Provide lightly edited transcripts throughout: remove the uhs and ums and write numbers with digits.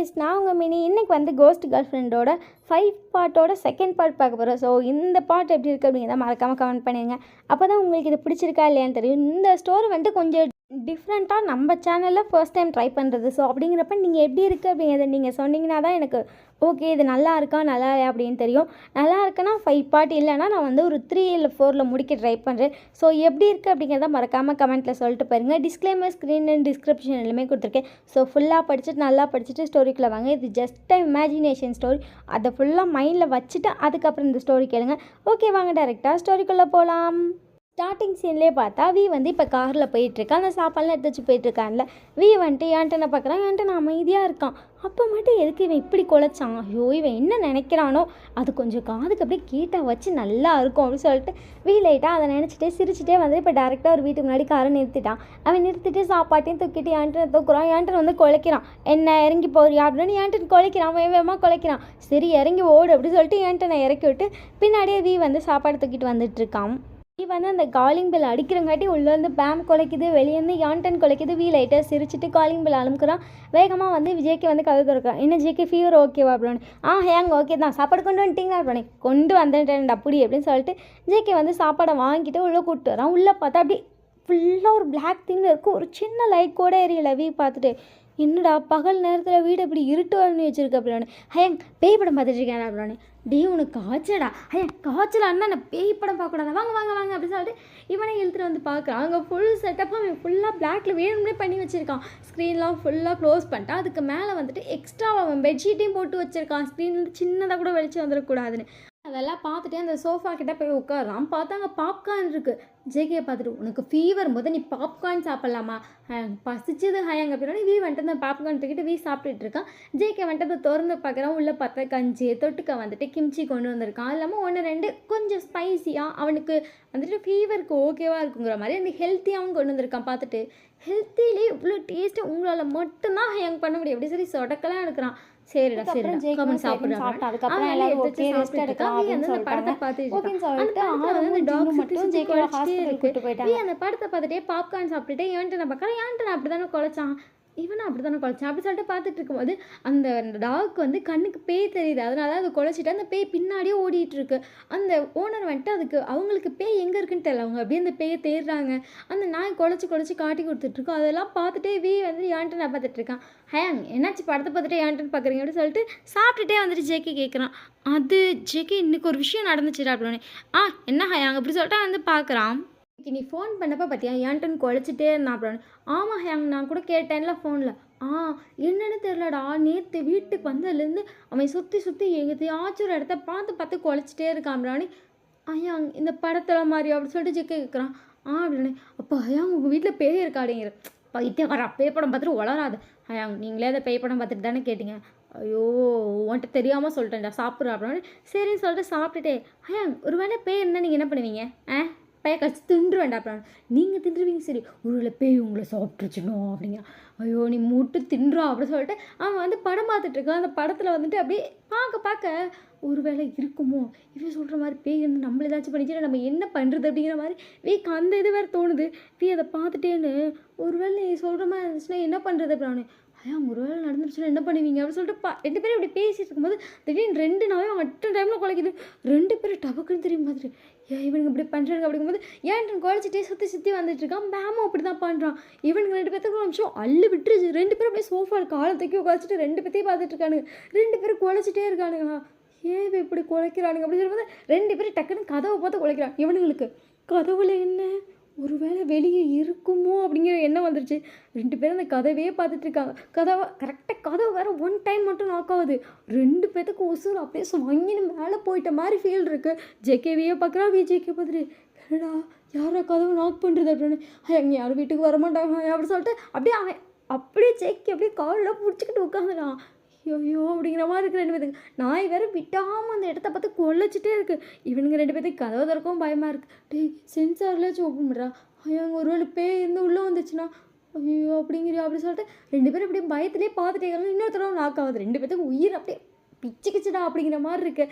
மினிஸ் நான் உங்கள் மினி இன்றைக்கி வந்து கோஸ்ட் கேர்ள் ஃப்ரெண்டோட 5 பார்ட்டோட செகண்ட் பார்ட் பார்க்க போகிறோம். ஸோ இந்த பார்ட் எப்படி இருக்குது அப்படிங்கிறத மறக்காமல் கமெண்ட் பண்ணுங்க. அப்போ தான் உங்களுக்கு இது பிடிச்சிருக்கா இல்லையான்னு தெரியும். இந்த ஸ்டோரி வந்துட்டு கொஞ்சம் டிஃப்ரெண்ட்டாக நம்ம சேனலில் ஃபர்ஸ்ட் டைம் ட்ரை பண்ணுறது. ஸோ அப்படிங்கிறப்ப நீங்கள் எப்படி இருக்குது அப்படிங்கிறத நீங்கள் சொன்னீங்கன்னா தான் எனக்கு ஓகே இது நல்லா இருக்கா நல்லா இல்லையா அப்படின்னு தெரியும். நல்லா இருக்குன்னா 5 பார்ட், இல்லைனா நான் வந்து ஒரு 3 இல்லை 4ல் முடிக்க ட்ரை பண்ணுறேன். ஸோ எப்படி இருக்குது அப்படிங்கிறத மறக்காமல் கமெண்ட்டில் சொல்லிட்டு பாருங்கள். டிஸ்க்ளைமர் ஸ்க்ரீன் அண்ட் டிஸ்கிரிப்ஷன் எல்லாமே கொடுத்துருக்கேன். ஸோ ஃபுல்லாக படிச்சுட்டு நல்லா படிச்சுட்டு ஸ்டோரிக்குள்ளே வாங்க. இது ஜஸ்ட் இமேஜினேஷன் ஸ்டோரி. அதை ஃபுல்லாக மைண்டில் வச்சுட்டு அதுக்கப்புறம் இந்த ஸ்டோரி கேளுங்க. ஓகே வாங்க டேரெக்டாக ஸ்டோரிக்குள்ளே போகலாம். ஸ்டார்டிங் சீன்லேயே பார்த்தா வி வந்து இப்போ காரில் போயிட்டுருக்கா. அந்த சாப்பாடுலாம் எடுத்து வச்சு போயிட்டுருக்கான்ல. வி வந்துட்டு ஏன்ட்டனை பார்க்குறான். ஏன்ட்டனை அமைதியாக இருக்கான். அப்போ மட்டும் எதுக்கு இவன் இப்படி குலைச்சான்? ஐயோ இவன் என்ன நினைக்கிறானோ அது கொஞ்சம் காதுக்கு அப்படியே கீட்டாக வச்சு நல்லா இருக்கும் அப்படின்னு சொல்லிட்டு வி லைட்டாக அதை நினச்சிட்டே சிரிச்சிட்டே வந்து இப்போ டேரெக்டாக ஒரு வீட்டுக்கு முன்னாடி காரை நிறுத்திட்டான். அவன் நிறுத்திட்டு சாப்பாட்டையும் தூக்கிட்டு ஏன்ட்டனை தூக்குறான். ஏன்ட்டன் வந்து குலைக்கிறான். என்ன இறங்கி போறியா அப்படின்னு ஏன்ட்டன் குலைக்கிறான். வேகமாக குலைக்கிறான். சரி இறங்கி ஓடு அப்படின்னு சொல்லிட்டு ஏன்ட்டனை இறக்கி விட்டு பின்னாடியே வி வந்து சாப்பாடு தூக்கிட்டு வந்துட்டுருக்கான். வி வந்து அந்த காலிங் பெல் அடிக்கிறங்காட்டி உள்ளே வந்து பேம் குலைக்குது, வெளியேருந்து யான்டன் குலைக்குது. வி லைட்டாக சிரிச்சிட்டு காலிங் பெல் அழுமுக்குறான். வேகமாக வந்து விஜய்க்கு வந்து கதை திறக்கிறான். என்ன ஜேக்கு ஃபீவர் ஓகேவா அப்படின்னு. ஹேங் ஓகே தான், சாப்பாடு கொண்டு வந்துட்டீங்களா அப்படின்னு. கொண்டு வந்துட்டேன் அப்படி அப்படின்னு சொல்லிட்டு ஜேகே வந்து சாப்பாடை வாங்கிட்டு உள்ளே கூப்பிட்டு வரான். உள்ளே பார்த்தா அப்படி ஃபுல்லாக ஒரு பிளாக் திங் இருக்கும். ஒரு சின்ன லைட் கூட எரியல. வி பார்த்துட்டு என்னடா பகல் நேரத்தில் வீடு இப்படி இருட்டு பண்ணி வச்சுருக்கு அப்படின்னு. ஹேங் பேய் படம் பார்த்துட்டு இருக்கேன் அப்படின்னு. டே உனக்கு காய்ச்சடா? காய்ச்சலான்னா நான் பேய் படம் பார்க்கக்கூடாது, வாங்க வாங்க வாங்க அப்படின்னு சொல்லிட்டு இவனை இழுத்துட்டு வந்து பார்க்குறான். அங்கே ஃபுல் செட்டப்பாக அவன் ஃபுல்லாக பிளாக்ல வேணும்னே பண்ணி வச்சுருக்கான். ஸ்க்ரீன்லாம் ஃபுல்லாக க்ளோஸ் பண்ணிட்டான். அதுக்கு மேலே வந்துட்டு எக்ஸ்ட்ராவாக அவன் பெட்ஷீட்டையும் போட்டு வச்சுருக்கான். ஸ்க்ரீன்லேருந்து சின்னதாக கூட வெளிச்சு வந்துடக்கூடாதுன்னு. அதெல்லாம் பார்த்துட்டு அந்த சோஃபா கிட்டே போய் உட்காடுறான். பார்த்தா அங்கே பாப்கார்ன் இருக்குது. ஜேகே பார்த்துட்டு உனக்கு ஃபீவர் போது நீ பாப்கார்ன் சாப்பிட்லாமா? பசிச்சது ஹேங் அப்படின்னா வி வந்துட்டு அந்த பாப்கார்ன் தூக்கிட்டு வி சாப்பிட்டுட்டு இருக்கான். ஜேகே வந்துட்டு அதை திறந்து பார்க்குறான். உள்ளே பார்த்தா கஞ்சி தொட்டுக்க வந்துட்டு கிம்ச்சி கொண்டு வந்திருக்கான். இல்லாமல் 1 2 கொஞ்சம் ஸ்பைஸியாக அவனுக்கு வந்துட்டு ஃபீவருக்கு ஓகேவாக இருக்குங்கிற மாதிரி அந்த ஹெல்த்தியாகவும் கொண்டு வந்திருக்கான். பார்த்துட்டு ஹெல்த்திலே இவ்வளோ டேஸ்ட்டு உங்களால் மட்டும்தான் ஹேங் பண்ண முடியும் அப்படி சொல்லி சொடக்கெல்லாம் எடுக்கிறான். சரிடா சரிடா கமெண்ட் சாப்பிடுறான். அதுக்கப்புறம் எல்லாரும் ஓகே ரெஸ்ட் எடுக்கலாம் அப்படின்னு சொல்லிட்டாங்க. அந்த படத்தை பார்த்துட்டே பாப்கார்ன் சாப்பிட்டுட்டே ஏன்ட்டு நான் பார்க்குறேன். ஏன்ட்டு நான் அப்படி தானே குலைச்சான், இவனை அப்படி தானே குலைச்சான் அப்படி சொல்லிட்டு பார்த்துட்டு இருக்கும்போது அந்த டாக்கு வந்து கண்ணுக்கு பேய் தெரியுது. அதனால அதை குலைச்சிட்டு அந்த பேய் பின்னாடியே ஓடிட்டு இருக்கு. அந்த ஓனர் வந்துட்டு அதுக்கு அவங்களுக்கு பேய் எங்கே இருக்குன்னு தெரியல. அவங்க அப்படியே அந்த பேயை தேடுறாங்க. அந்த நாய் குலைச்சி காட்டி கொடுத்துட்ருக்கோம். அதெல்லாம் பார்த்துட்டே வி வந்து ஏன்ட்டு நான் பார்த்துட்டு இருக்கான். ஹேங் என்னாச்சு படத்தை பார்த்துட்டு ஏன்ட்டுன்னு பார்க்குறீங்க அப்படின்னு சொல்லிட்டு சாப்பிட்டுட்டே வந்துட்டு ஜேகே கேட்குறான். அது ஜேகே இன்னைக்கு ஒரு விஷயம் நடந்துச்சுடா அப்படின்னு. என்ன ஹேங் அப்படி சொல்லிட்டு வந்து பார்க்குறான். இன்னைக்கு நீ ஃபோன் பண்ணப்போ பார்த்தியா ஏன்ட்டுன்னு குலைச்சிட்டே இருந்தான் அப்படின்னு. ஆமாம் ஹேங் நான் கூட கேட்டேன்ல ஃபோனில். என்னன்னு தெரிலடா, நேற்று வீட்டுக்கு வந்ததுலேருந்து அவன் சுற்றி எங்கேயாச்சும் ஒரு இடத்த பார்த்து குலைச்சிட்டே இருக்கான் அப்படின்னு. ஐயாங் இந்த படத்தில் மாதிரி அப்படின்னு சொல்லிட்டு ஜெக்கே கேட்குறான். அப்படின்னு அப்போ ஐயாங் உங்கள் வீட்டில் பேய் இருக்கா அப்படிங்கிற. பைத்தியக்காரா பேய் படம் பார்த்துட்டு வளராது. ஐயாங் நீங்களே அதை பேய் படம் பார்த்துட்டு தானே கேட்டீங்க. ஐயோ உன்ட்டு தெரியாமல் சொல்லிட்டேன்டா சாப்பிட்றா அப்படின்னு. சரின்னு சொல்லிட்டு சாப்பிட்டுட்டே ஐயாங் ஒரு வேளை பேய் இருந்தால் நீங்கள் என்ன பண்ணுவீங்க? பேயை கடிச்சு தின்றுவேண்டா அப்படின்னு. நீங்கள் தின்றுவீங்க சரி, ஒருவேளை பேய் உங்களை சாப்பிட்ருச்சுனோம் அப்படிங்க. ஐயோ நீ மூட்டு தின்றா அப்படின்னு சொல்லிட்டு அவன் வந்து படம் பார்த்துட்ருக்கான். அந்த படத்தில் வந்துட்டு அப்படியே பார்க்க ஒரு வேளை இருக்குமோ இவன் சொல்கிற மாதிரி பேய் வந்து நம்மள ஏதாச்சும் பண்ணிச்சுன்னா நம்ம என்ன பண்ணுறது அப்படிங்கிற மாதிரி வீக்கு அந்த இது வேறு தோணுது. அதை பார்த்துட்டேன்னு ஒரு வேளை நீ சொல்கிற மாதிரி இருந்துச்சுன்னா என்ன பண்ணுறது அப்படின்னு. ஒரு வேளை நடந்துருச்சுன்னா என்ன பண்ணுவீங்க அப்படின்னு சொல்லிட்டு 2 பேரும் இப்படி பேசிகிட்டு இருக்கும்போது திடீர்னு 2 நாவே அட்டன் டைமில் குலைக்குது. 2 பேரும் டபக்குன்னு தெரியும் பார்த்துட்டு இவனுங்க இப்படி பண்ணுறாங்க அப்படிங்கும்போது ஏன்ட்டு குலைச்சிட்டே சுற்றி வந்துட்டு இருக்கான். மேமும் அப்படி தான் பண்ணுறான். இவனுங்க 2 பேர்த்துக்கு நிமிஷம் அள்ளு விட்டுருச்சு. 2 பேரும் அப்படியே சோஃபா காலை தூக்கி உட்காச்சிட்டு 2 பேர்த்தையும் பார்த்துட்டு இருக்கானுங்க. 2 பேரும் குலைச்சிட்டே இருக்கானுங்களா. இப்படி குலைக்கிறானுங்க அப்படின்னு சொல்லும்போது 2 பேரும் டக்குன்னு கதவை பார்த்து குலைக்கிறான். இவனுங்களுக்கு கதவுல என்ன ஒரு வேளை வெளியே இருக்குமோ அப்படிங்கிற எண்ணம் வந்துருச்சு. 2 பேரும் அந்த கதவையே பார்த்துட்டு இருக்காங்க. கரெக்டாக கதவு வேறு 1 டைம் மட்டும் நாக் ஆகுது. 2 பேர்த்துக்கு உசுறு அப்படியே வாங்கின்னு மேலே போயிட்ட மாதிரி ஃபீல் இருக்குது. ஜேகேவியே பார்க்குறா. ஜேகே பார்த்துட்டு என்னடா யாரா கதவை நாக் பண்ணுறது அப்படின்னு. அங்கே யாரும் வீட்டுக்கு வரமாட்டாங்க அப்படின்னு சொல்லிட்டு அப்படியே ஜேகே அப்படியே காலில் பிடிச்சிக்கிட்டு உட்காந்துடான். ஐயோ அப்படிங்கிற மாதிரி இருக்குது 2 பேத்துக்கு. நாய் வேறு விட்டாமல் அந்த இடத்த பார்த்து கொலைச்சிட்டே இருக்குது. இவனுங்க 2 பேத்துக்கு கதவை திறக்கவும் பயமாக இருக்குது. டேய் சென்சார்லேயாச்சும் ஓப்பன் பண்ணுறா. அங்க ஒரு வேளை பேய் இருந்து உள்ளே வந்துச்சுன்னா ஐயோ அப்படிங்கிறியா அப்படி சொல்லிட்டு 2 பேரும் அப்படியே பயத்துலேயே பார்த்துட்டே இருக்காங்க. இன்னொருத்தரவும் நாக் ஆகுது. 2 பேத்துக்கு உயிர் அப்படியே பிச்சுக்கிச்சுடா அப்படிங்கிற மாதிரி இருக்கு.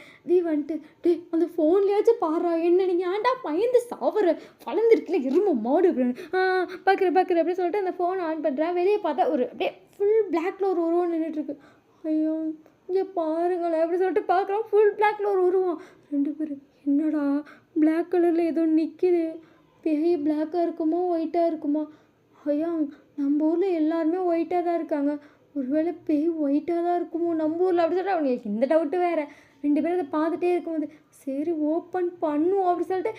வந்துட்டு டே அந்த ஃபோன்லேயாச்சும் பாடுறா என்ன நீங்கள் ஆண்டா பயந்து சாவற வளர்ந்துருக்குல எரும மாடு அப்படின்னு. பார்க்குறேன் அப்படின்னு சொல்லிட்டு அந்த ஃபோன் ஆன் பண்ணுறேன். வெளியே பார்த்தா ஒரு அப்படியே ஃபுல் பிளாக்ல ஒரு உருவம் நின்றுட்டுருக்கு. ஐயோ! இங்க பாருங்களேன் அப்படி சொல்லிட்டு பார்க்குறோம். ஃபுல் பிளாக்ல ஒரு உருவம். 2 பேரும் என்னடா பிளாக் கலர்ல ஏதோ நிக்குது. பேய் பிளாக்கா இருக்குமா? ஒயிட்டா இருக்குமா? ஐயா! நம்ம ஊர்ல எல்லாருமே ஒயிட்டா தான் இருக்காங்க. ஒருவேளை பேய் ஒயிட்டா தான் இருக்குமோ நம்ம ஊர்ல அப்படி சொல்லிட்டு அவனுங்களுக்கு இந்த டவுட்டு வேற. 2 பேரும் அத பார்த்துட்டே இருக்கும்போது, சரி ஓப்பன் பண்ணுவோம் அப்படி சொல்லிட்டு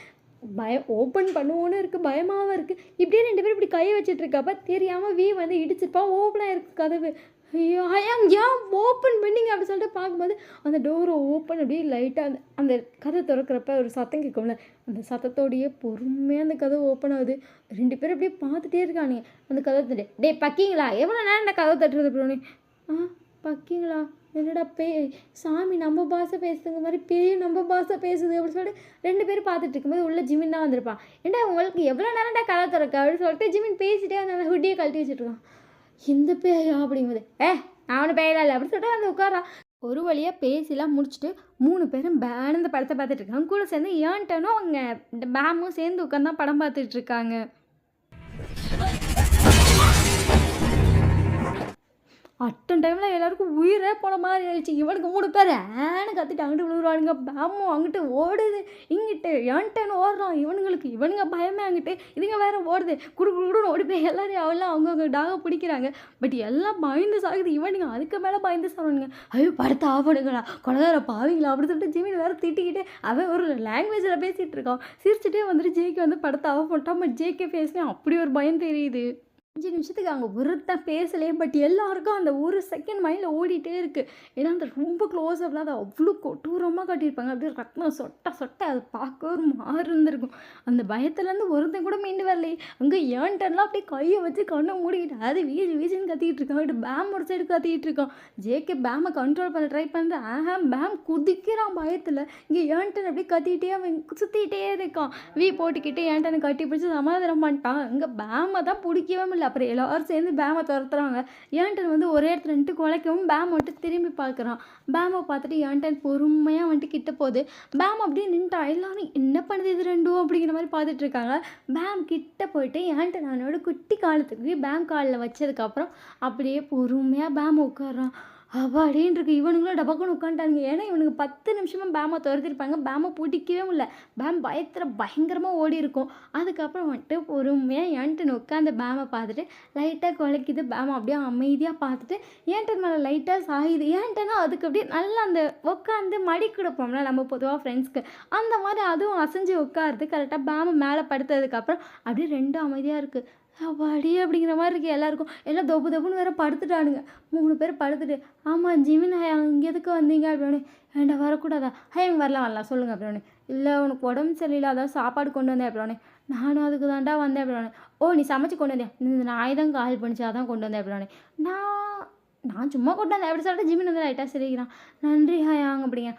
ஓப்பன் பண்ணுவோன்னு இருக்கு. பயமாவும் இருக்கு. இப்படியே 2 பேரும் இப்படி கை வச்சுட்டு இருக்கப்ப தெரியாம வந்து இடிச்சிருப்பா. ஓப்பன் ஆயிருக்கு கதவு. ஐயோ! ஐயாங் ஏன் ஓப்பன் பண்ணீங்க? அப்படி சொல்லிட்டு பார்க்கும்போது, அந்த டோர ஓப்பன் அப்படியே லைட்டா அந்த அந்த கதவு தொறக்கிறப்ப ஒரு சத்தம் கேட்கும்ல, அந்த சத்தத்தோடயே பொறுமையா அந்த கதவு ஓப்பன் ஆகுது. 2 பேரும் அப்படியே பார்த்துட்டே இருக்கானுங்க. அந்த கதவ தட்டி, "டேய் பக்கிங்களா, எவ்வளோ நேரம்டா கதவு தட்டுறது?" அப்படின்னோனே, "ஆ பக்கிங்களா? என்னடா பேய் சாமி நம்ம பாஷை பேசுதுங்க மாரி பேயும் நம்ம பாஷை பேசுது." அப்படி சொல்லிட்டு 2 பேரும் பார்த்துட்டு இருக்கும்போது உள்ள ஜிமின் தான் வந்திருப்பான். "ஏன்டா உங்களுக்கு எவ்வளோ நேரம்டா கதவு திறக்க?" அப்படின்னு சொல்லிட்டு ஜிமின் பேசிட்டே அந்த ஹுட்டிய கழட்டி வச்சுட்டுருக்கான். "இந்த பேயா?" அப்படிங்கும்போது, நான் ஒன்னும் பேயலாம் இல்ல." அப்படின்னு சொல்லிட்டு வந்து உட்கார்றான். ஒரு வழியா பேசிலாம் முடிச்சுட்டு 3 பேரும் பேன்னு இந்த படத்த பார்த்துட்டு இருக்காங்க. கூட சேர்ந்து ஏன்ட்டனும் அவங்க பேமும் சேர்ந்து உட்காந்து தான் படம் பார்த்துட்டு இருக்காங்க. அட்டன் டைமில் எல்லாருக்கும் உயிரே போன மாதிரி ஆயிடுச்சு. இவனுக்கு 3 பேர் ஏன்னு கத்திட்டு அங்கிட்டு விழுவுறானுங்க. பேமும் அங்கிட்டு ஓடுது, இங்கிட்டு ஏன்ட்டன்னு ஓடுறான். இவனுங்க பயமே அங்கிட்டு, இதுங்க வேற ஓடுது. குடுன்னு ஓடி போய் எல்லாரையும் அவங்கவுங்க டாக பிடிக்கிறாங்க. பட் எல்லாம் பயந்து சாகுது. இவனுங்க அதுக்கு மேலே பயந்து சாகுனுங்க. ஐயோ படத்தை ஆஃபனுங்களா, கொலகார பாவீங்களா அப்படி சொல்லிட்டு ஜிமின் வேற திட்டிக்கிட்டு அவன் ஒரு லாங்குவேஜில் பேசிகிட்டு இருக்கான். சிரிச்சுட்டே வந்துட்டு ஜேகே வந்து படத்தை ஆஃப் பண்ணிட்டான். பட் ஜேகே ஃபேஸ்லேயும் அப்படி ஒரு பயம் தெரியுது. 5 நிமிஷத்துக்கு அவங்க ஒருத்தன் பேசலையே. பட் எல்லாருக்கும் அந்த ஒரு செகண்ட் மைண்டில் ஓடிட்டே இருக்குது. ஏன்னா அந்த ரொம்ப க்ளோஸ் அப்லாம் அதை அவ்வளோ கொடூரமாக காட்டியிருப்பாங்க. அப்படியே ரத்தம் சொட்ட அது பார்க்க ஒரு மாதிரி இருந்திருக்கும். அந்த பயத்துலேருந்து ஒருத்தன் கூட மீண்டு வரலையே. அங்கே ஏன்ட்டன்லாம் அப்படியே கையை வச்சு கண்ணை மூடிக்கிட்டு அது வீச்சுன்னு கத்திக்கிட்டு இருக்கான். அப்படி பேம் ஒரு சைடு கத்திக்கிட்டு இருக்கான். ஜேகே பேமை கண்ட்ரோல் பண்ண ட்ரை பண்ணுறேன். பேம் குதிக்கிறான் பயத்தில். இங்கே ஏன்டன் அப்படியே கத்திக்கிட்டே அவன் சுற்றிக்கிட்டே இருக்கான். போட்டுக்கிட்டு ஏன்டனை கட்டி பிடிச்சி சமாதானம் பண்ணிட்டான். இங்கே பேமை தான் பிடிக்கவே முடியல. அப்புறம் எல்லாரும் சேர்ந்து பேமை துரத்துறாங்க. ஏன்டன் வந்து ஒரே இடத்துல நின்று குலைக்கவும் பேம் வந்துட்டு திரும்பி பார்க்குறான். பேமை பார்த்துட்டு ஏன்டன் பொறுமையாக வந்துட்டு கிட்ட போகுது. பேம் அப்படியே நின்ட்டான். எல்லாரும் என்ன பண்ணுது இது ரெண்டும் அப்படிங்கிற மாதிரி பார்த்துட்டு இருக்காங்க. பேம் கிட்ட போயிட்டு ஏன்டன் அவனோட குட்டி காலத்துக்கு பேம் காலில் வச்சதுக்கப்புறம் அப்படியே பொறுமையாக பேம் உட்காடுறான். அப்பாடின்னு இருக்கு. இவனுங்களும் டபக்குன்னு உட்காந்துட்டானுங்க. ஏன்னா இவனுக்கு 10 நிமிஷமாக பேமை துரத்திருப்பாங்க. பேமை பிடிக்கவே முடியல. பேம் பயங்கரமாக ஓடி இருக்கும். அதுக்கப்புறம் வந்துட்டு பொறுமையாக ஏன்டன் உட்காந்து பேமை பார்த்துட்டு லைட்டாக குலைக்குது. பேமை அப்படியே அமைதியாக பார்த்துட்டு ஏன்டன் மேலே லைட்டாக சாயுது. ஏன்டனா அதுக்கு அப்படியே நல்லா அந்த உட்காந்து மடி கொடுப்போம்ல நம்ம பொதுவாக ஃப்ரெண்ட்ஸ்க்கு, அந்த மாதிரி அதுவும் அசைஞ்சு உட்காருது. கரெக்டாக பேமை மேலே படுத்ததுக்கப்புறம் அப்படியே ரெண்டும் அமைதியாக இருக்குது. அப்பாடி அப்படிங்கிற மாதிரி இருக்குது எல்லாருக்கும். எல்லாம் தொப்புன்னு வேற படுத்துட்டானுங்க. 3 பேர் படுத்துட்டு, ஆமாம் ஜிமின் ஹயாங் இங்கே எதுக்கு வந்தீங்க அப்படின்னு. ஏன்டா வரக்கூடாதா? ஹயாங் வரலாம் சொல்லுங்கள் அப்படின்னு. இல்லை உனக்கு உடம்பு சரியில்லை அதான் சாப்பாடு கொண்டு வந்தேன் அப்படின்னு. நானும் அதுக்கு தாண்டா வந்தேன் அப்படின்னு. ஓ நீ சமைச்சு கொண்டு வந்தேன், இந்த நாய் தான் கால் பண்ணிச்சு அதான் கொண்டு வந்தேன் அப்படின்னு. நான் சும்மா கொண்டு வந்தேன் அப்படி சொல்லிட்டு ஜிமின் வந்து லைட்டாக சிரிக்கிறான். நன்றி ஹயாங் அப்படிங்க.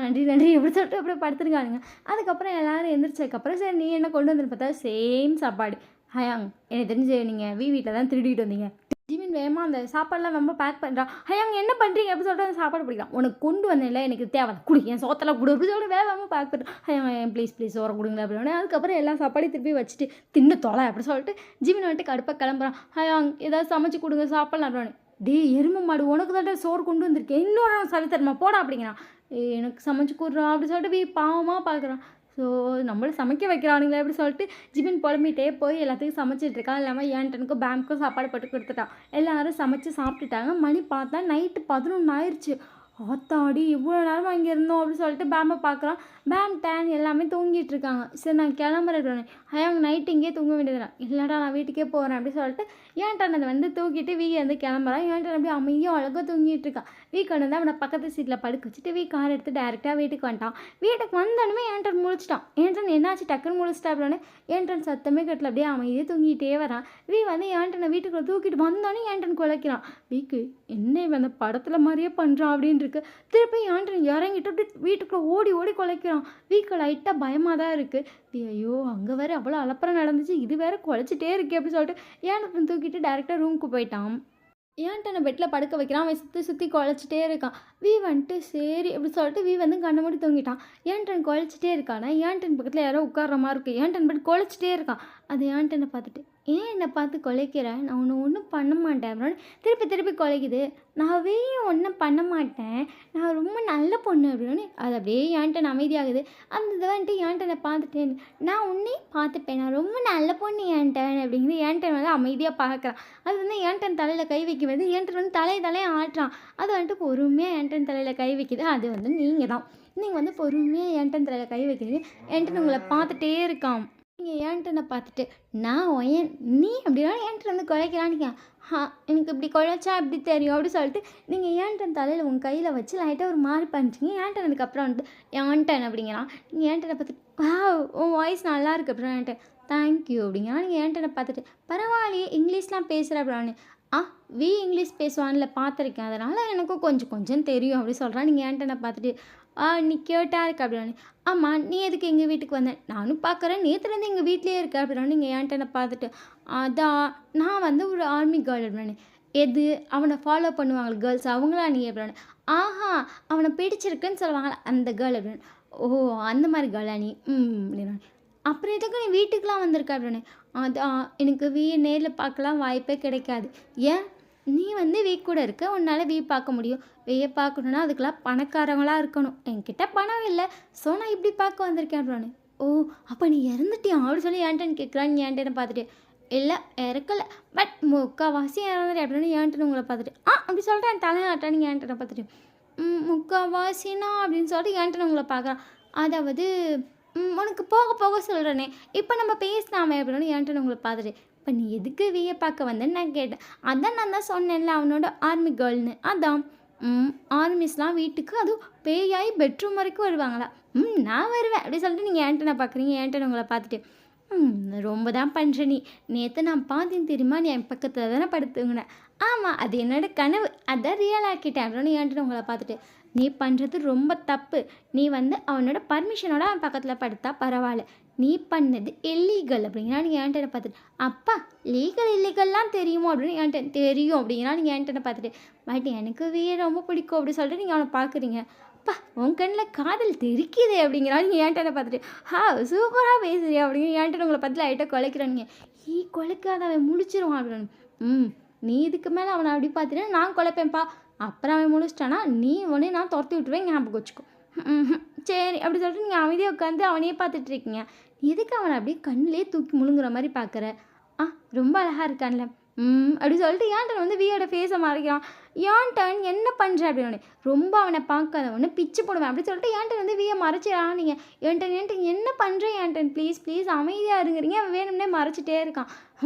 நன்றி எப்படி சொல்லிட்டு அப்படியே படுத்துருக்கானுங்க. அதுக்கப்புறம் எல்லோரும் எந்திரிச்சதுக்கப்புறம் சரி நீ என்ன கொண்டு வந்துன்னு பார்த்தா சேம் சாப்பாடு. ஹயாங் எனக்கு தெரிஞ்சு நீங்கள் வீட்டில் தான் திருடிட்டு வந்தீங்க. ஜிமின் வேகமாக அந்த சாப்பாடெலாம் ரொம்ப பேக் பண்ணுறான். ஹயாங் என்ன பண்ணுறீங்க அப்படின்னு சொல்லிட்டு அந்த சாப்பாடு பிடிக்கலாம். உனக்கு கொண்டு வந்தேன்ல எனக்கு தேவை குடி, என் சோத்தெல்லாம் கொடு அப்படின்னு சொல்லிட்டு வேகமாக பேக் பண்ணுறான். ஹயாங் ப்ளீஸ் சோறை கொடுங்களேன் அப்படின்னு. அதுக்கப்புறம் எல்லா சாப்பாடையும் திருப்பி வச்சுட்டு தின்னு தொலை அப்படின்னு சொல்லிட்டு ஜிமின் வந்துட்டு கடுப்பாக கிளம்புறான். ஹயாங் ஏதாவது சமைச்சு கொடுங்க சாப்பிட்லாம் அப்படின்னு. எருமை மாடு உனக்கு தான் சோறு கொண்டு வந்திருக்கேன், இன்னொரு சவித்தரமா போடா அப்படிங்கிறான். எனக்கு சமைச்சு கொடுறான் அப்படின்னு சொல்லிட்டு பாவமாக பார்க்குறான். ஸோ நம்மளும் சமைக்க வைக்கிறானுங்களே அப்படி சொல்லிட்டு ஜிமின் புலம்பிகிட்டே போய் எல்லாத்துக்கும் சமைச்சிட்ருக்கான். இல்லாமல் ஏன்டனுக்கும் பேமுக்கும் சாப்பாடு போட்டு கொடுத்துட்டான். எல்லோரும் சமைச்சு சாப்பிட்டுட்டாங்க. மணி பார்த்தா நைட்டு 11 ஆயிடுச்சு. ஆத்தாடி இவ்வளோ நேரமாக இங்கே இருந்தோம் அப்படின்னு சொல்லிட்டு பேமை பார்க்குறான். பேம் டேன் எல்லாமே தூங்கிட்டு இருக்காங்க. சரி நான் கிளம்புறேன். ஹயாங் நைட்டு இங்கேயே தூங்க வேண்டியதுடா. இல்லைடா நான் வீட்டுக்கே போகிறேன் அப்படின்னு சொல்லிட்டு ஏன்டன் அதை வந்து தூக்கிட்டு வந்து கிளம்புறான். ஏன்டன் அப்படியே அமைதியாக அழகாக தூங்கிட்டு இருக்கான். கொண்டு வந்து அவனை பக்கத்து சீட்டில் படுக்க வச்சுட்டு கார் எடுத்து டேரெக்டாக வீட்டுக்கு வந்துட்டான். வீட்டுக்கு வந்தோடனே ஏன்டன் முழிச்சிட்டான். ஏன்டன் என்னாச்சு டக்குன்னு முழிச்சிட்டா அப்படின்னு. ஏன்டன் சத்தமே கட்டல அப்படியே அமைதியாக தூங்கிட்டே வரான். வந்து ஏன்டனை வீட்டுக்குள்ளே தூக்கிட்டு வந்தோடனே ஏன்டன் குலைக்கிறான். என்ன இவன் அந்த படத்தில் மாதிரியே பண்ணுறான் அப்படின்னு இருக்கு. திருப்பி ஏன்டன் இறங்கிட்டு அப்படி வீட்டுக்குள்ளே ஓடி குலைக்கிறான். லைட்டாக பயமாக தான் இருக்குது. ஐயோ அங்கே வேறு அவ்வளோ அலப்பறம் நடந்துச்சு, இது வேறு குலைச்சிட்டே இருக்கே அப்படின்னு சொல்லிட்டு ஏன்டன் தூக்கிட்டு டேரெக்டாக ரூமுக்கு போயிட்டான். ஏன்டனை பெட்டில் படுக்க வைக்கிறான். அவன் சுற்றி குலைச்சிட்டே இருக்கான். வந்துட்டு சரி அப்படி சொல்லிட்டு வந்து கண்ணை மூடி தூங்கிட்டான். ஏன்டன் குலைச்சிட்டே இருக்கானா. ஏன்டன் பக்கத்தில் யாரோ உட்கார்ற மாதிரி இருக்குது. ஏன்டன் பட் குலைச்சிட்டே இருக்கான். அது ஏன்ட்ட பார்த்துட்டு, "ஏன் என்ன பார்த்து கொலைக்கிற? நான் உன்ன ஒண்ணும் பண்ண மாட்டேன்." அப்படின்னு திருப்பி திருப்பி கொலைக்குது. "நான் வேயும் ஒண்ணும் பண்ண மாட்டேன். நான் ரொம்ப நல்ல பொண்ணு." அப்படின்னு அது அப்படியே ஏன்ட்ட அமைதியாகுது. அந்த இது வந்துட்டு ஏன்ட்ட பார்த்துட்டேன். "நான் உன்னையும் பார்த்துப்பேன். நான் ரொம்ப நல்ல பொண்ணு ஏன்டன்." அப்படிங்கிறது ஏன்ட்ட வந்து அமைதியா பார்க்குறான். அது வந்து ஏன்டன் தலையில கை வைக்கும்போது ஏன்டன் வந்து தலைய ஆட்டுறான். அது வந்துட்டு பொறுமையா ஏன்டன் தலையில கை வைக்குது. அது வந்து நீங்க தான். நீங்க வந்து பொறுமையா ஏன்டன் தலையில கை வைக்கிறீங்க. ஏன்டன் உங்கள பார்த்துட்டே இருக்கான். நீங்க ஏன்ட்டன பார்த்துட்டு, "நான் ஒயன் நீ அப்படின்னா ஏன்ட்ட வந்து குலைக்கிறான்னீங்க." எனக்கு இப்படி குலைச்சா எப்படி தெரியும்?" அப்படி சொல்லிட்டு நீங்க ஏன்டன் தலையில உங்க கையில வச்சு லைட்டா ஒரு மாரி பண்ணிட்டீங்க. ஏன்டன் அதுக்கப்புறம் வந்துட்டு ஏன்டன் அப்படிங்கிறான். நீங்க ஏன்டன பார்த்துட்டு, "வாவ்! உன் வாய்ஸ் நல்லாயிருக்கு." அப்படின்னா ஏன்ட்ட, "தேங்க் யூ." அப்படிங்கிறான். நீங்க ஏன்டன பார்த்துட்டு, "பரவாயில்லையே இங்கிலீஷ்லாம் பேசுற." அப்படின்னானு. "ஆ இங்கிலீஷ் பேசுவான்ல பார்த்துருக்கேன். அதனால எனக்கும் கொஞ்சம் கொஞ்சம் தெரியும்." அப்படி சொல்றான். நீங்க ஏன்டன பார்த்துட்டு, நீ கியூட்டா இருக்க." அப்படின்னானு. "ஆமா, நீ எதுக்கு எங்க வீட்டுக்கு வந்த?" "நானும் பார்க்குறேன். நேத்துலேருந்து எங்க வீட்லயே இருக்க." அப்படின்னா நீங்க ஏன்ட்டன பார்த்துட்டு, "அதான் நான் வந்து ஒரு ஆர்மி கேர்ள்." அப்படின்னானு. "எது அவன ஃபாலோ பண்ணுவாங்கள்ல கேர்ள்ஸ் அவங்களா நீ?" அப்படின்னானு. "ஆஹா அவன பிடிச்சிருக்குன்னு சொல்லுவாங்கல்ல அந்த கேர்ள்." அப்படின்னானு. "ஓ அந்த மாரி கேர்ளா நீ?" அப்படின்னானு. "அப்புறம் எதுக்கு நீ வீட்டுக்குலாம் வந்திருக்க?" அப்படின்னானு. "அதான் எனக்கு நேர்ல பார்க்கலாம் வாய்ப்பே கிடைக்காது." "ஏன்?" "நீ வந்து கூட இருக்க. உன்னால பார்க்க முடியும். பார்க்கணுன்னா அதுக்கெல்லாம் பணக்காரங்களா இருக்கணும். என்கிட்ட பணம் இல்ல. ஸோ நான் இப்படி பார்க்க வந்திருக்கேன்." அப்படின்னானு. "ஓ அப்ப நீ இறந்துட்டியா?" அப்படி சொல்லி ஏன்ட்டன்னு கேட்குறான். நீ ஏன்ட்டன்னு பார்த்துட்டு, "இல்ல இறக்கல. பட் முக்காவாசி இறந்துட்டேன்." அப்படின்னு ஏன்ட்டன்னு உங்கள பார்த்துட்டு, அப்படி சொல்லிட்டு என் தலையாட்டுறான். நீங்க ஏன்ட்டன பார்த்துட்டு, முக்காவாசினா அப்படின்னு சொல்லிட்டு ஏன்ட்டன்னு உங்கள பார்க்குறான். அதாவது உனக்கு போக போக சொல்றேனே. இப்ப நம்ம பேசலாமே." அப்படின்னு ஏன்ட்டன்னு உங்கள பார்த்துட்டு, "இப்ப நீ எதுக்கு பார்க்க வந்தேன்னு நான் கேட்டேன்." "அதான் நான் தான் சொன்னேன்ல அவனோட ஆர்மி கேர்ள்னு." "அதான்." ஆர்மிஸ்லாம் வீட்டுக்கு அதுவும் பேயாயி பெட்ரூம் வரைக்கும் வருவாங்களா?" நான் வருவேன்." அப்படி சொல்லிட்டு நீங்க ஏன்ட்டன பார்க்குறீங்க. ஏன்ட்டன்னு உங்கள பார்த்துட்டு, ரொம்ப தான் பண்ற நீ. நேத்து நான் பார்த்தேன் தெரியுமா? நீ என் பக்கத்துல தானே படுத்து தூங்குன." "ஆமா அது என்னோட கனவு. அதான் ரியல் ஆக்கிட்டேன்." அப்படின்னு ஏன்ட்டன்னு உங்கள பார்த்துட்டு, "நீ பண்ணுறது ரொம்ப தப்பு. நீ வந்து அவனோட பர்மிஷனோட அவன் பக்கத்துல படுத்தா பரவாயில்ல. நீ பண்ணது இல்லீகல்." அப்படிங்கிறா. நீங்க ஏன்ட்டன பார்த்துட்டு, "அப்பா லீகல் இல்லீகல்லாம் தெரியுமோ?" அப்படின்னு ஏன்ட்ட தெரியும். அப்படிங்கிறா. நீங்க ஏன்ட்டன பார்த்துட்டு, "பட் எனக்கு ரொம்ப பிடிக்கும்." அப்படி சொல்லிட்டு நீங்க அவன பார்க்குறீங்க. "அப்பா உன் கண்ணுல காதல் தெறிக்குதே." அப்படிங்கிறா. நீங்க ஏன்ட்டன பார்த்துட்டு, சூப்பரா பேசுறியா?" அப்படிங்கிற. ஏன்ட்டன உங்கள பார்த்து லைட்டா குலைக்கிறானுங்க. குலைக்காத அவன் முழிச்சிருவான்." அப்படின்னு. நீ இதுக்கு மேல அவன அப்படி பார்த்தீன்னா நான் குலைப்பேன்ப்பா. அப்புறம் அவன் முழிச்சிட்டானா உடனே நான் துரத்தி விட்டுருவேன். ஞாபகம் வச்சுக்கோ." சரி அப்படி சொல்லிட்டு நீங்க அமைதியா உட்காந்து அவனையே பார்த்துட்டு இருக்கீங்க. எதுக்கு அவன அப்படியே கண்ணிலேயே தூக்கி முழுங்குற மாரி பார்க்குற? ரொம்ப அழகா இருக்கான்ல. அப்படி சொல்லிட்டு ஏன்டன் வந்து வியோட ஃபேஸை மறைக்கிறான். ஏன்டன் என்ன பண்ற? அப்படின்னு. ரொம்ப அவனை பார்க்காத ஒன்று பிச்சு போடுவேன். அப்படி சொல்லிட்டு ஏன்டன் வந்து வியை மறைச்சிடறான். நீங்க ஏன்டன் என்ன பண்ற ஏன்டன்? ப்ளீஸ் அமைதியா இருங்கிறீங்க. அவன் வேணும்னே மறைச்சிட்டே இருக்கான்.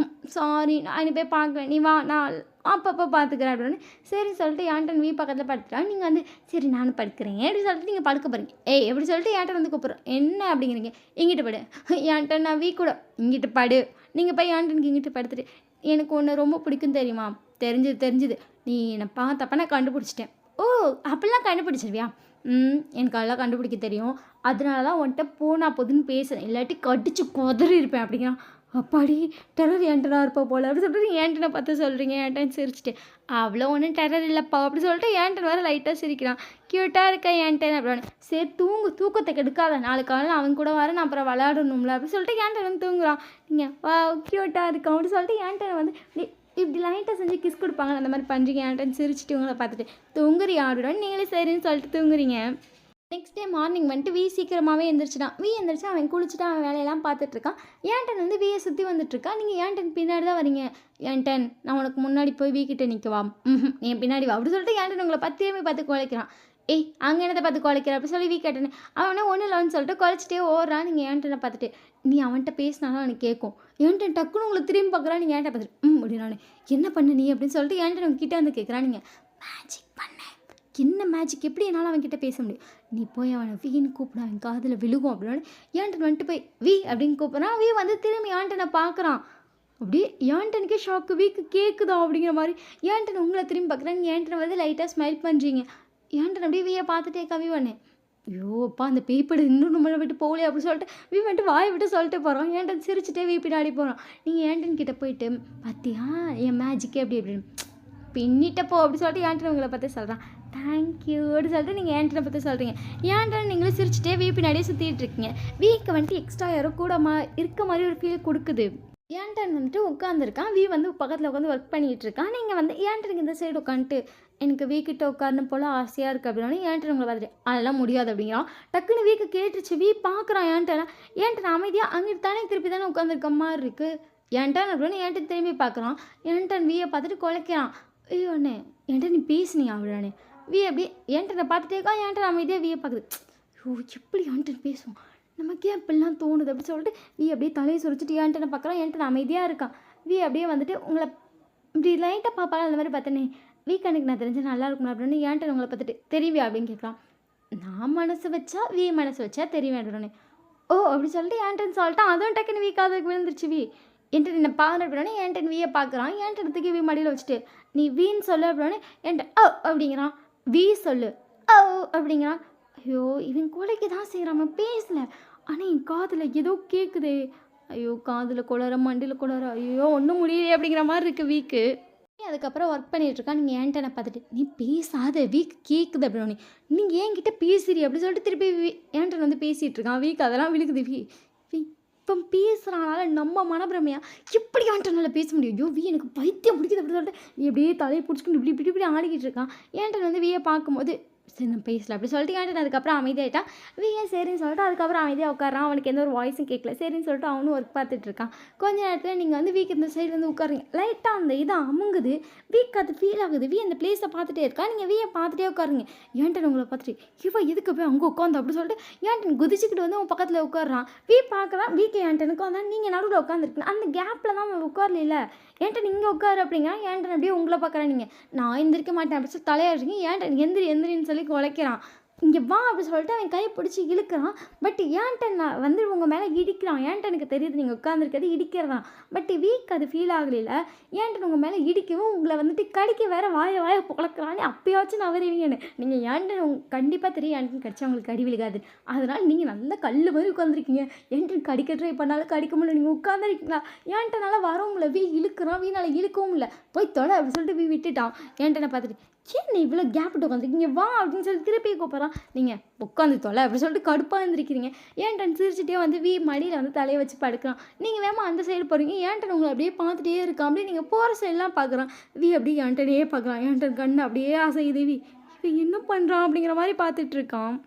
சாரி நான் இனி போய் பார்க்குறேன். நீ வா நான் அப்பப்போ பார்த்துக்கிறேன் அப்படின்னு. சரி சொல்லிட்டு ஏன்டன் பக்கத்தில் படுத்துட்டான். நீங்கள் வந்து சரி நானும் படுக்கிறேன் அப்படி சொல்லிட்டு நீங்கள் படுக்க போகிறீங்க. எப்படி சொல்லிட்டு ஏன்டன் வந்து கூப்பிட்றோம். என்ன அப்படிங்கிறீங்க? இங்கிட்டு படு. ஏன்டன் நான் கூட இங்கிட்டு படு. நீங்கள் போய் ஏன்டனுக்கு இங்கிட்டு படுத்துட்டு, எனக்கு ஒன்று ரொம்ப பிடிக்கும் தெரியுமா? தெரிஞ்சுது. நீ என்னை பார்த்தப்ப நான் கண்டுபிடிச்சிட்டேன். ஓ அப்படிலாம் கண்டுபிடிச்சிருவியா? எனக்கு அதெல்லாம் கண்டுபிடிக்க தெரியும். அதனால தான் உன்கிட்ட போனா போதுன்னு பேசுகிறேன். இல்லாட்டி கடிச்சு கொதறி இருப்பேன் அப்படிங்கிறான். அப்பாடி டெரர் ஏன்டனா இருப்பா போல அப்படி சொல்லிட்டு ஏன்டனை பார்த்து சொல்கிறீங்க. ஏன்டன் சிரிச்சிட்டு, அவ்வளோ ஒன்றும் டெரர் இல்லைப்பா அப்படி சொல்லிட்டு ஏன்டன் வேறு லைட்டாக சிரிக்கிறான். க்யூட்டாக இருக்க ஏன்டன் அப்படின்னு. சரி தூக்கத்தை கெடுக்காத. நாளைக்கு காலையில் அவன் கூட வர நான் அப்புறம் விளையாடணும்ல அப்படி சொல்லிட்டு ஏன்டன் வந்து தூங்குறான். நீங்கள் க்யூட்டாக இருக்கான் அப்படி சொல்லிட்டு ஏன்டனை வந்து இப்படி லைட்டாக செஞ்சு கிஸ் கொடுப்பாங்க. அந்த மாதிரி பண்ணுறீங்க. ஏன்டன் சிரிச்சிட்டு உங்களை பார்த்துட்டு தூங்குறியா அப்படின்னு நீங்களே சரின்னு சொல்லிட்டு தூங்குறீங்க. நெக்ஸ்ட் டே மார்னிங் வந்துட்டு சீக்கிரமாகவே எழுந்திரிச்சிட்டான். எந்திரிச்சு அவன் குளிச்சுட்டு அவன் வேலையெல்லாம் பார்த்துட்ருக்கான். ஏன்டன் வந்து சுற்றி வந்துட்டுருக்கான். நீங்கள் ஏன்டன் பின்னாடி தான் வரீங்க. ஏன்டன் நான் உனக்கு முன்னாடி போய் கிட்டே நிற்கவா? நீ பின்னாடி வா அப்படி சொல்லிட்டு ஏன்டன் உங்களை திரும்பி பார்த்து குலைக்கிறான். அங்கே என்னத்தை பார்த்து குலைக்கிற அப்படி சொல்லி கேட்டேன்னு அவனே ஒன்றும் இல்லைன்னு சொல்லிட்டு குலைச்சிட்டே ஓடுறான். நீங்கள் ஏன்டனை பார்த்துட்டு நீ அவன்கிட்ட பேசினாலும் அவனுக்கு கேட்கும். ஏன்டன் டக்குன்னு உங்களை திரும்பி பார்க்குறான். நீங்கள் ஏன்ட்ட பார்த்துட்டு அப்படின்னானு என்ன பண்ண நீ அப்படின்னு சொல்லிட்டு ஏன்டன் உங்க கிட்டே வந்து கேட்குறான். நீங்கள் மேஜிக் பண்ண. என்ன மேஜிக்? எப்படி என்னால் அவன்கிட்ட பேச முடியும்? நீ போய் அவனை வீன்னு கூப்பிட அவன் காதில் விழுகும் அப்படின்னு. ஏன்டன் வந்துட்டு போய் அப்படின்னு கூப்பிட்றான். வந்து திரும்பி ஏன்டனை பார்க்குறான். அப்படியே ஏன்டனுக்கே ஷாக்கு. கேட்குதா அப்படிங்கிற மாதிரி. ஏன்டன் உங்களை திரும்பி பார்க்குறாங்க. ஏன்டன் வந்து லைட்டாக ஸ்மைல் பண்ணுறீங்க. ஏன்டன் அப்படியே பார்த்துட்டே கவிவனேன். ஐயோப்பா அந்த பேய்ப்படு இன்னும் நம்மளை விட்டு போகலையே அப்படி சொல்லிட்டு வந்துட்டு வாயை விட்டு சொல்லிட்டு போகிறான். ஏன்டன் சிரிச்சுட்டே பின்னாடி போகிறான். நீங்கள் ஏன்டன் கிட்டே போயிட்டு பார்த்தியா என் மேஜிக்கே அப்படி அப்படின்னு பின்னிட்டப்போ அப்படி சொல்லிட்டு ஏன்டன் உங்களை பார்த்து சொல்கிறான். தேங்க்யூ அப்படி சொல்லிட்டு நீங்கள் ஏன்டனை பற்றி சொல்கிறீங்க. ஏன்டன் நீங்களும் சிரிச்சுட்டே பின்னாடியே சுற்றிட்டு இருக்கீங்க. வந்துட்டு எக்ஸ்ட்ரா யாரோ கூட இருக்க மாதிரி ஒரு ஃபீல் கொடுக்குது. ஏன்டன் வந்துட்டு உட்காந்துருக்கான். வி வந்து பக்கத்துல உட்காந்து ஒர்க் பண்ணிட்டு இருக்கான். நீங்க வந்து ஏன்டனுக்கு இந்த சைடு உட்காந்துட்டு, "எனக்கு வி கிட்ட உட்காரணும் போல ஆசையா இருக்கு" அப்படின்னோனே, ஏன்டன் உங்கள பார்த்துட்டு, "அதெல்லாம் முடியாது" அப்படிங்கிறான். டக்குனு விக்கு கேட்டுருச்சு. வி பார்க்குறான் ஏன்டன. ஏன்டன் அமைதியா அங்கிட்டு தானே திருப்பி தானே உட்காந்துருக்க மாரி இருக்கு. ஏன்டன் அப்படின்னு ஏன்டன் திரும்பி பார்க்குறான். ஏன்டன் விய பார்த்துட்டு குலைக்கிறான். "ஐயோண்ணே, ஏன்டன் நீ பேசுனியா?" அப்படின்னானே. வி அப்படியே ஏன்டன பார்த்துட்டே இருக்கான். ஏன்டன் அமைதியா விய பார்க்குது. "ஐயோ! எப்படி ஏன்டன் பேசுவான்? நமக்கு ஏன் இப்படிலாம் தோணுது?" அப்படின்னு சொல்லிட்டு வி அப்படியே தலையை சுரிச்சிட்டு ஏன்டனை பார்க்குறான். ஏன்டன் அமைதியாக இருக்கான். வி அப்படியே வந்துட்டு உங்கள இப்படி லைட்டாக பார்ப்பாங்க அந்த மாதிரி பார்த்தோன்னே, "வி கண்ணுக்கு நான் தெரிஞ்சா நல்லா இருக்கும்ல" அப்படின்னு ஏன்டன் உங்கள பார்த்துட்டு, "தெரிவியா?" அப்படின்னு கேட்குறான். நான் மனசு வச்சா, வி மனசு வச்சா தெரிவேன் அப்படின்னோனே, "ஓ!" அப்படி சொல்லிட்டு ஏன்டன் சொல்லிட்டான். அதுவும் டக்குன்னு வி காதுக்கு விழுந்துருச்சு. ஏன்டன் என்ன பாரு அப்படின்னோனே, ஏன்டன் விய பார்க்குறான். ஏன்டன தூக்கி வி மடியில வச்சுட்டு, "நீ வீன்னு சொல்லு" அப்படின்னோனே, ஏன்டன் "ஓ" அப்படிங்கிறான். "வி சொல்லு." "ஓ" அப்படிங்கிறான். ஐயோ! இவன் கொலைக்க தான் செய்றான். அவன் பேசல. ஆனா என் காதுல ஏதோ கேட்குதே! ஐயோ! காதுல குளற, மண்டையில குளற, ஐயோ! ஒண்ணும் முடியலையே அப்படிங்கிற மாரி இருக்கு வீக்கு. அதுக்கப்புறம் ஒர்க் பண்ணிட்டு இருக்கான். நீங்க ஏன்டன பார்த்துட்டு, "நீ பேசாத வீக் கேட்குது" அப்படின்னோனே, "நீங்க என்கிட்ட பேசுறி" அப்படி சொல்லிட்டு திருப்பி ஏன்டன் வந்து பேசிட்டு இருக்கான். வீக்கு அதெல்லாம் விழுகுது. வி இவன் பேசுறானால நம்ம மனப்பிரமையா எப்படி ஏன்டனால பேச முடியும்? ஐயோ! எனக்கு பைத்தியம் பிடிக்குது அப்படி சொல்லிட்டு, அப்படியே தலைய புடிச்சுக்கிட்டு இப்படி இப்படி இப்படி ஆடிக்கிட்டு இருக்கான். ஏன்டன் வந்து விய பார்க்கும்போது, சரி நான் பேசல அப்படி சொல்லிட்டு ஏன்டன் அதுக்கப்புறம் அமைதியாயிட்டான். விஏன் சரின்னு சொல்லிட்டு அதுக்கப்புறம் அமைதியாக உட்காரான். அவனுக்கு எந்த ஒரு வாய்ஸும் கேட்கல. சரின்னு சொல்லிட்டு அவனும் ஒர்க் பார்த்துட்டு இருக்கான். கொஞ்ச நேரத்தில் நீங்கள் வந்து வீக் இந்த சைடு வந்து உட்காருங்க. லைட்டாக அந்த இது அமுங்குது. வீக் அது ஃபீல் ஆகுது. வி அந்த பிளேஸை பார்த்துட்டே இருக்கா. நீங்கள் வியை பார்த்துட்டே உட்காருங்க. ஏன்டன் உங்களை பார்த்துட்டு இவ எதுக்கு போய் அங்கே உட்காந்து அப்படி சொல்லிட்டு ஏன்டன் குதிச்சுக்கிட்டு வந்து உன் பக்கத்தில் உட்காடுறான். வி பார்க்கலாம். வீக்கு ஏன்டனுக்கு வந்தால் நீங்கள் நடுவில் உட்காந்துருக்கீங்க. அந்த கேப்பில் தான் அவன் உட்காரல. ஏன்டன் இங்கே உட்காரு அப்படிங்க. ஏன்டன் அப்படியே உங்களை பார்க்குறேன். நீங்கள் நான் எந்திரிக்க மாட்டேன் அப்படி சொல்லி தலையாடுறீங்க. ஏன்டன் எந்திரின்னு சொல்லி குலைக்கிறான். இங்கே வா அப்படி சொல்லிட்டு அவன் கையை பிடிச்சி இழுக்கிறான். பட் ஏன்டன் வந்து உங்கள் மேலே இடிக்கிறான். ஏன்டனுக்கு தெரியுது நீங்கள் உட்காந்துருக்கிறது இடிக்கிறதான். பட் வீக் அது ஃபீல் ஆகலையில. ஏன்டன் உங்கள் மேலே இடிக்கவும் உங்களை வந்துட்டு கடிக்க வேற வாய புழக்கிறான்னு அப்பயாச்சும் நவருவீங்கன்னு. நீங்கள் ஏன்டன் கண்டிப்பாக தெரியும் ஏன்டன் கடிச்சா உங்களுக்கு கடி விழுகாது. அதனால் நீங்கள் நல்லா கல் மாதிரி உட்காந்துருக்கீங்க. ஏன்டன் கடிக்க ட்ரை பண்ணாலும் கடிக்க முடியல. நீங்கள் உட்காந்துருக்கீங்களா? ஏன்டனால வரவும் இல்லை. வீ இழுக்கிறான். வீணால் இழுக்கவும் இல்லை. போய் தொலை அப்படின்னு சொல்லிட்டு வீ விட்டுட்டான். ஏன்டனை பார்த்துட்டு, ஏன் நீ இவ்வளோ கேப் விட்டு உட்காந்துருக்கீங்க வா அப்படின்னு சொல்லி திருப்பி கூப்பிட்றான். நீங்கள் உட்காந்து தொலை அப்படின்னு சொல்லிட்டு கடுப்பாக இருந்திருக்கிறீங்க. ஏன்டன் சிரிச்சுட்டே வந்து வி மடியில் வந்து தலையை வச்சு படுக்கிறான். நீங்கள் வேமா அந்த சைடு போகிறீங்க. ஏன்டன் உங்களை அப்படியே பார்த்துட்டே இருக்கான். அப்படியே நீங்கள் போகிற சைடெலாம் பார்க்குறான். வி அப்படியே ஏன்டனே பார்க்குறான். ஏன்டன் கண்ணு அப்படியே அசையுது. இவன் என்ன பண்ணுறான் அப்படிங்கிற மாதிரி பார்த்துட்டு இருக்கான்.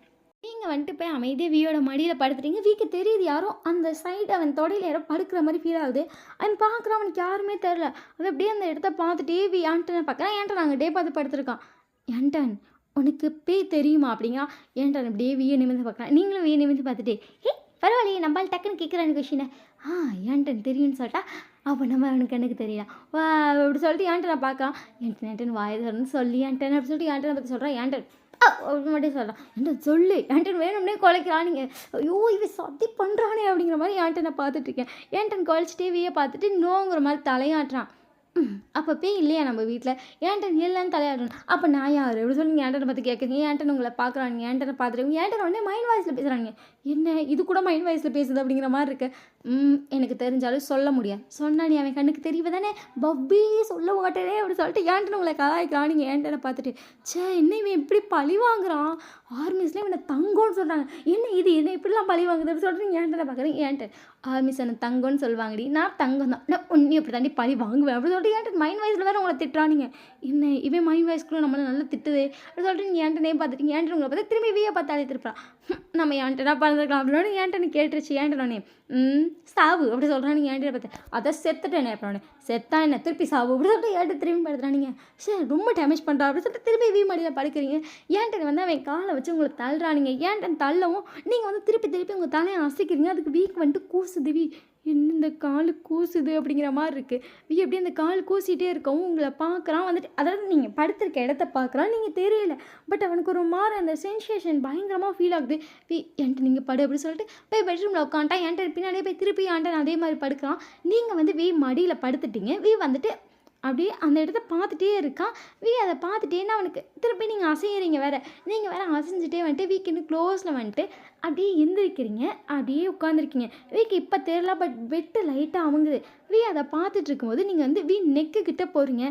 நீங்கள் வந்துட்டு போய் அமைதியாக வியோட மடியில் படுத்துட்டீங்க. வீக்கு தெரியுது யாரோ அந்த சைடு அவன் தொடையில் யாரோ படுக்கிற மாதிரி ஃபீல் ஆகுது. அவன் பார்க்குறான். அவனுக்கு யாருமே தெரில. அவன் அப்படியே அந்த இடத்த பார்த்துட்டே ஆண்டனை பார்க்குறான். ஏன்டன் அங்கிட்டே பார்த்து படுத்துருக்கான். ஏன்டன் உனக்கு பேய் தெரியுமா அப்படிங்கிறான். ஏன்டன் அப்படியே வியை நிமிர்ந்து பார்க்குறான். நீங்களும் வியை நிமிர்ந்து பார்த்துட்டு, ஹே பரவாயில்லையே நம்மளால் டக்குன்னு கேட்குறான்னு கொஷினை. ஏன்டன் தெரியும்னு சொல்லிட்டா அப்போ நம்ம அவனுக்கு எனக்கு தெரியல வா அப்படி சொல்லிட்டு ஏன்டனை பார்க்கலாம். ஏன்டன் வாயை தரணும்னு சொல்லி ஏன்டன் அப்படி சொல்லிட்டு ஏன்டனை பற்றி சொல்கிறான். ஏன்டன் அப்படி மட்டும் சொல்கிறான். ஏன்டன் சொல்லு. ஏன்டன் வேணும்னே குலைக்கிறான். நீங்கள் ஐயோ இவன் சத்தி பண்ணுறானே அப்படிங்கிற மாதிரி ஏன்டனை பார்த்துட்ருக்கேன். ஏன்டன் குலைச்சிட்டே வியை பார்த்துட்டு நோங்கிற மாதிரி தலையாட்டுறான். அப்போ பேய் இல்லையா நம்ம வீட்டில்? ஏன்டன் இல்லைன்னு தலையாடணும். அப்போ நான் யார் அப்படி சொல்லி நீங்கள் ஏன்டனை பார்த்து கேட்குறீங்க. ஏன்டன் உங்களை பார்க்குறாங்க. ஏன்டனை பார்த்துருங்க. ஏன்டன் உடனே மைண்ட் வாய்ஸில் பேசுகிறாங்க. என்ன இது கூட மைண்ட் வாய்ஸில் பேசுது அப்படிங்கிற மாதிரி இருக்கு. எனக்கு தெரிஞ்சாலும் சொல்ல முடியாது. சொன்னா நீ அவன் கண்ணுக்கு தெரியவே தானே பப்பி சொல்ல மாட்டேனே அப்படி சொல்லிட்டு ஏன்டன் உங்களை கலாய்க்கிறான். நீங்கள் ஏன்டனை பார்த்துட்டு என்ன இவன் எப்படி பழி வாங்குறான்? ஆர்மிஸ்ல இவனை தங்கம்னு சொல்கிறாங்க. இது என்ன இப்படிலாம் பழி வாங்குது அப்படி சொல்லிட்டு நீங்கள் ஏன்டனை பார்க்குறீங்க. ஏன்டன் ஆர்மிஸ் என்ன தங்கம்னு சொல்லுவாங்கடி. நான் தங்கம் தான். நான் உன்னை அப்படி தாண்டி பழி வாங்குவேன் அப்படி சொல்லிட்டு ஏன்டன் மைண்ட் வாய்ஸில் வேறு உங்களை திட்டுறானீங்க. என்ன இவன் மைண்ட் வாய்ஸ்க்குள்ள நம்மளை நல்லா திட்டுது அப்படி சொல்லிட்டு நீங்கள் ஏன்டனே பார்த்துட்டீங்க. ஏன்டன் உங்களை பார்த்து திரும்பி வியை பார்த்தாலே திருப்பான். நம்ம ஏன்டனா பார்த்துருக்கலாம் அப்படின்னு ஏன்டனு கேட்டுருச்சு. ஏன்டனே சாவு அப்படி சொல்கிறான். நீங்கள் ஏன்டனை பார்த்து அதை செத்துட்டேனே அப்புறம் செத்தா என்ன திருப்பி சாவு அப்படி சொல்லிட்டு ஏன்டன் திரும்பி படுத்துறான். சரி ரொம்ப டேமேஜ் பண்ணுறா அப்படின்னு சொல்லிட்டு திரும்பி வீ மடியில் படுக்கிறீங்க. ஏன்டன் வந்து அவன் காலை வச்சு உங்களை தள்ளுறானுங்க. ஏன்டன் தள்ளவும் நீங்கள் வந்து திருப்பி உங்கள் தலையை அசைக்கிறீங்க. அதுக்கு வீக் வந்துட்டு கூசுது. என்ன இந்த கால் கூசுது அப்படிங்கிற மாதிரி இருக்குது. எப்படி அந்த கால் கூசிகிட்டே இருக்கவும் உங்களை பார்க்குறான். வந்துட்டு அதாவது நீங்கள் படுத்திருக்க இடத்த பார்க்குறான். நீங்கள் தெரியல. பட் அவனுக்கு ஒரு மாதிரி அந்த சென்சேஷன் பயங்கரமாக ஃபீல் ஆகுது. என்கிட்ட நீங்கள் படு அப்படின்னு சொல்லிட்டு போய் பெட்ரூமில் உட்காந்துட்டா. என்கிட்ட பின்னாடியே போய் திருப்பி ஏன்டன் அதே மாதிரி படுக்கிறான். நீங்கள் வந்து மடியில் படுத்துட்டீங்க. வந்துட்டு அப்படியே அந்த இடத்த பார்த்துட்டே இருக்கான். அதை பார்த்துட்டேன்னா அவனுக்கு திருப்பி நீங்கள் அசைகிறீங்க வேறு. நீங்கள் வேறு அசைஞ்சிட்டே வந்துட்டு வீக்கெண்டு க்ளோஸில் வந்துட்டு அப்படியே எந்திரிக்கிறீங்க. அப்படியே உட்காந்துருக்கீங்க. இப்போ தெரியல. பட் வெட்டு லைட்டாக அமுங்குது. அதை பார்த்துட்டு இருக்கும்போது நீங்கள் வந்து நெக்கு கிட்டே போகிறீங்க.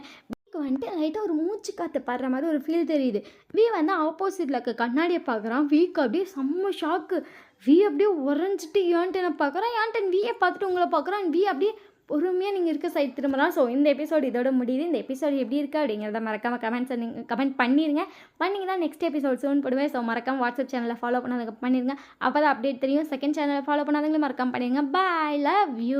வந்துட்டு லைட்டாக ஒரு மூச்சு காற்று படுற மாதிரி ஒரு ஃபீல் தெரியுது. வந்து ஆப்போசிட்டில் இருக்க கண்ணாடியை பார்க்குறான். அப்படியே செம்ம ஷாக்கு. அப்படியே உறைஞ்சிட்டு ஏன்டனை பார்க்குறான். ஏன்டன் பார்த்துட்டு உங்களை பார்க்குறான். அப்படியே பொறுமையாக நீங்கள் இருக்க சைட் திரும்பலாம். ஸோ இந்த எபிசோடு இதோட முடியுது. இந்த எபிசோடு எப்படி இருக்குது அப்படிங்கிறத மறக்காமல் கமெண்ட் பண்ணிடுங்க. பண்ணிங்கன்னா நெக்ஸ்ட் எபிசோட் சூன் போடுவேன். ஸோ மறக்காமல் வாட்ஸ்அப் சேனலில் ஃபாலோ பண்ணாதவங்க பண்ணிடுங்க. அப்போ தான் அப்டேட் தெரியும். செகண்ட் சேனலை ஃபாலோ பண்ணாதவங்களும் மறக்காமல் பண்ணிடுங்க. பாய், லவ் யூ.